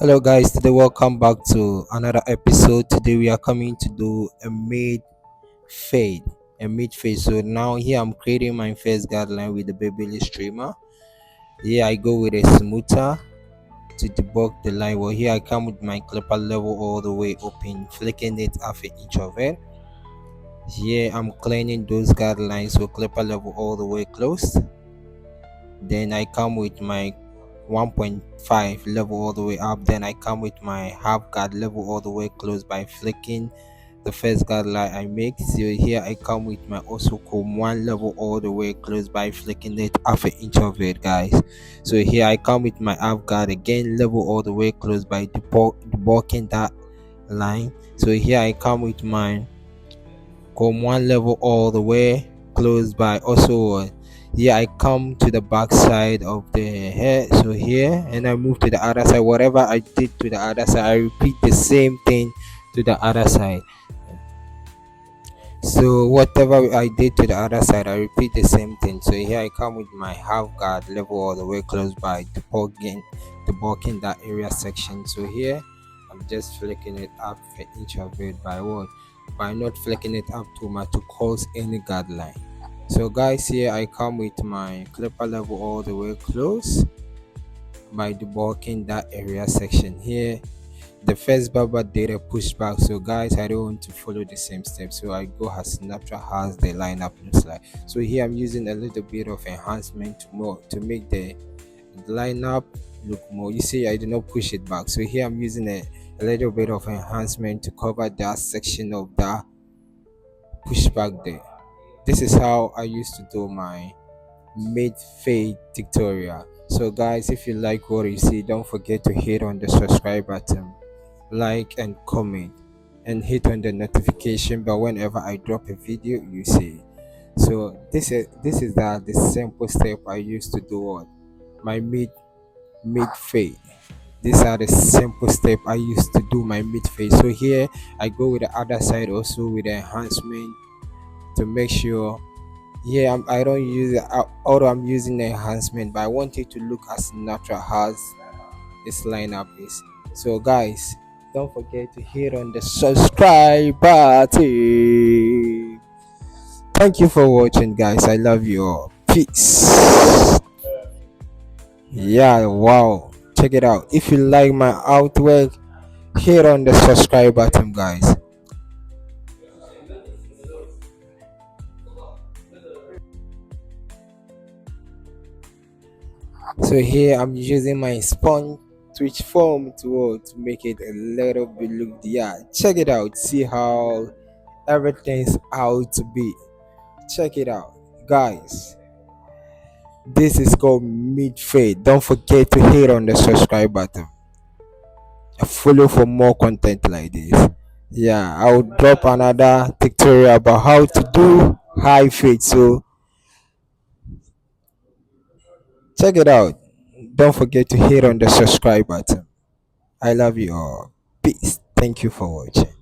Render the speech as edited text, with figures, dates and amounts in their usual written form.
Hello guys, today welcome back to another episode. Today we are coming to do fade, a mid fade. So now here I'm creating my first guideline with the babyliss trimmer. Here I go with a smoother to debug the line. Well, here I come with my clipper level all the way open, flicking it half an inch of it. Here I'm cleaning those guidelines with clipper level all the way closed. Then I come with my 1.5 level all the way up. Then I come with my half guard level all the way close by flicking the first guard line I make. So here I come with my also comb one level all the way close by flicking it half an inch of it, guys. So here I come with my half guard again level all the way close by debugging that line. So here I come with my comb one level all the way close by also here I come to the back side of the hair, so here, and I move to the other side. Whatever I did to the other side, I repeat the same thing to the other side. So whatever I did to the other side, I repeat the same thing. So here I come with my half guard level all the way close by debugging that area section. So here I'm just flicking it up for each of it by what? By not flicking it up too much to cause any guideline. So guys, here I come with my clipper level all the way close by debugging that area section. Here the first barber did a pushback, so guys, I don't want to follow the same steps, so I go as natural as the lineup looks like. So here I'm using a little bit of enhancement to make the lineup look more. You see, I do not push it back, so here I'm using a little bit of enhancement to cover that section of that pushback there. This is how I used to do my mid fade tutorial. So guys, if you like what you see, don't forget to hit on the subscribe button, like and comment, and hit on the notification bell whenever I drop a video you see. So this is the simple step I used to do on my mid fade. These are the simple step I used to do my mid fade. So here I go with the other side also with the enhancement to make sure. Yeah, I don't use it, although I'm using the enhancement, but I want it to look as natural as this lineup is. So guys, don't forget to hit on the subscribe button. Thank you for watching, guys. I love you all. Peace. Yeah, wow. Check it out. If you like my artwork, hit on the subscribe button, guys. So here I'm using my sponge twitch form to make it a little bit look, yeah, check it out, see how everything's out to be. Check it out, guys. This is called mid fade. Don't forget to hit on the subscribe button, follow for more content like this. Yeah, I'll drop another tutorial about how to do high fade, so check it out. Don't forget to hit on the subscribe button. I love you all. Peace. Thank you for watching.